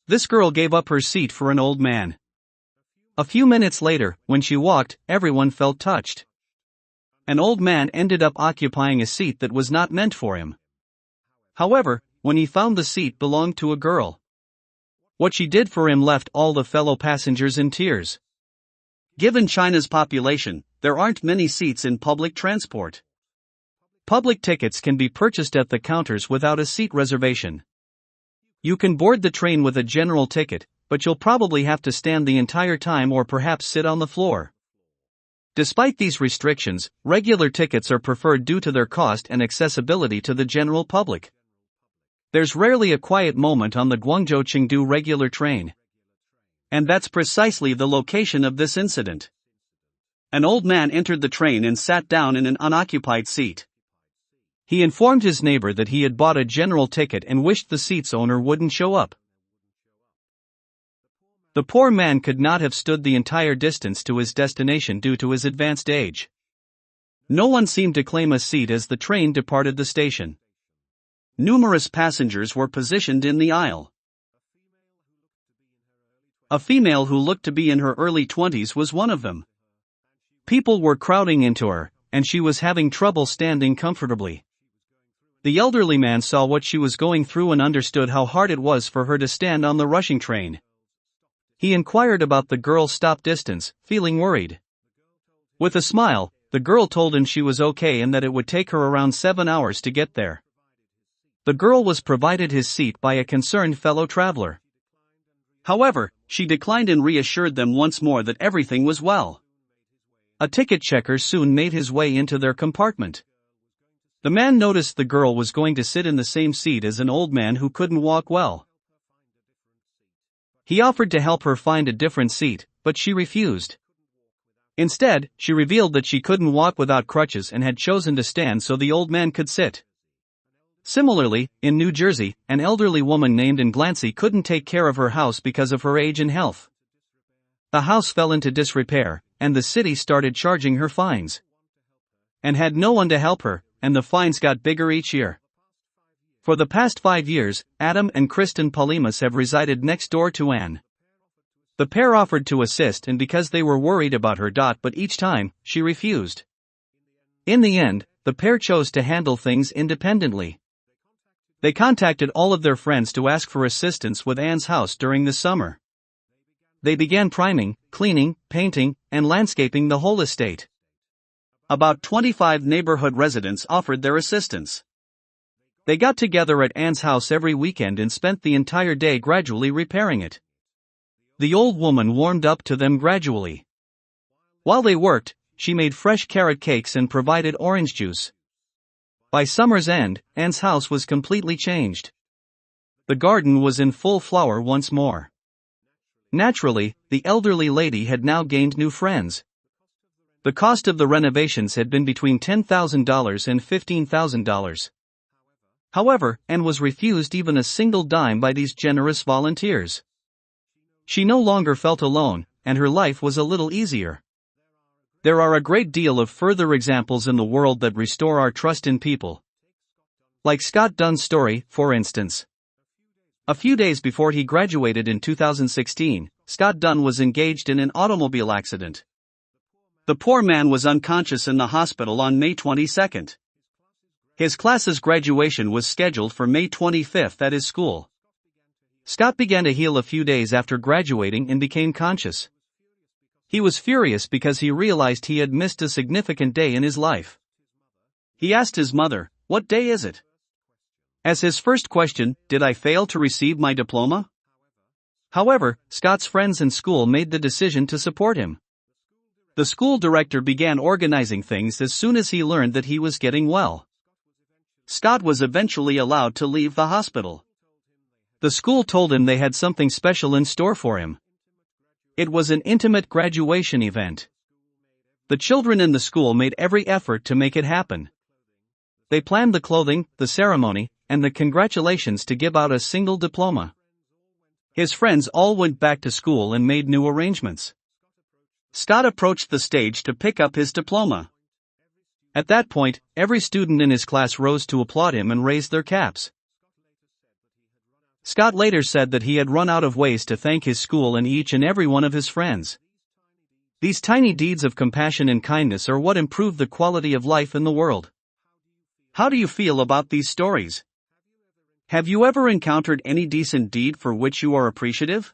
This girl gave up her seat for an old man. A few minutes later, when she walked, everyone felt touched. An old man ended up occupying a seat that was not meant for him. However, when he found the seat belonged to a girl, what she did for him left all the fellow passengers in tears. Given China's population, there aren't many seats in public transport. Public tickets can be purchased at the counters without a seat reservation. You can board the train with a general ticket, but you'll probably have to stand the entire time or perhaps sit on the floor. Despite these restrictions, regular tickets are preferred due to their cost and accessibility to the general public. There's rarely a quiet moment on the Guangzhou-Chengdu regular train. And that's precisely the location of this incident. An old man entered the train and sat down in an unoccupied seat. He informed his neighbor that he had bought a general ticket and wished the seat's owner wouldn't show up. The poor man could not have stood the entire distance to his destination due to his advanced age. No one seemed to claim a seat as the train departed the station. Numerous passengers were positioned in the aisle. A female who looked to be in her early 20s was one of them. People were crowding into her, and she was having trouble standing comfortably. The elderly man saw what she was going through and understood how hard it was for her to stand on the rushing train. He inquired about the girl's stop distance, feeling worried. With a smile, the girl told him she was okay and that it would take her around 7 hours to get there. The girl was provided his seat by a concerned fellow traveler. However, she declined and reassured them once more that everything was well. A ticket checker soon made his way into their compartment. The man noticed the girl was going to sit in the same seat as an old man who couldn't walk well. He offered to help her find a different seat, but she refused. Instead, she revealed that she couldn't walk without crutches and had chosen to stand so the old man could sit. Similarly, in New Jersey, an elderly woman named Nglancy couldn't take care of her house because of her age and health. The house fell into disrepair, and the city started charging her fines. And had no one to help her, and the fines got bigger each year. For the past 5 years, Adam and Kristen Polimas have resided next door to Anne. The pair offered to assist and because they were worried about her, but each time, she refused. In the end, the pair chose to handle things independently. They contacted all of their friends to ask for assistance with Anne's house during the summer. They began priming, cleaning, painting, and landscaping the whole estate. About 25 neighborhood residents offered their assistance. They got together at Anne's house every weekend and spent the entire day gradually repairing it. The old woman warmed up to them gradually. While they worked, she made fresh carrot cakes and provided orange juice. By summer's end, Anne's house was completely changed. The garden was in full flower once more. Naturally, the elderly lady had now gained new friends. The cost of the renovations had been between $10,000 and $15,000. However, Anne was refused even a single dime by these generous volunteers. She no longer felt alone, and her life was a little easier. There are a great deal of further examples in the world that restore our trust in people. Like Scott Dunn's story, for instance. A few days before he graduated in 2016, Scott Dunn was engaged in an automobile accident. The poor man was unconscious in the hospital on May 22. His class's graduation was scheduled for May 25 at his school. Scott began to heal a few days after graduating and became conscious. He was furious because he realized he had missed a significant day in his life. He asked his mother, "What day is it?" As his first question, "Did I fail to receive my diploma?" However, Scott's friends and school made the decision to support him. The school director began organizing things as soon as he learned that he was getting well. Scott was eventually allowed to leave the hospital. The school told him they had something special in store for him. It was an intimate graduation event. The children in the school made every effort to make it happen. They planned the clothing, the ceremony, and the congratulations to give out a single diploma. His friends all went back to school and made new arrangements. Scott approached the stage to pick up his diploma. At that point, every student in his class rose to applaud him and raised their caps. Scott later said that he had run out of ways to thank his school and each and every one of his friends. These tiny deeds of compassion and kindness are what improve the quality of life in the world. How do you feel about these stories? Have you ever encountered any decent deed for which you are appreciative?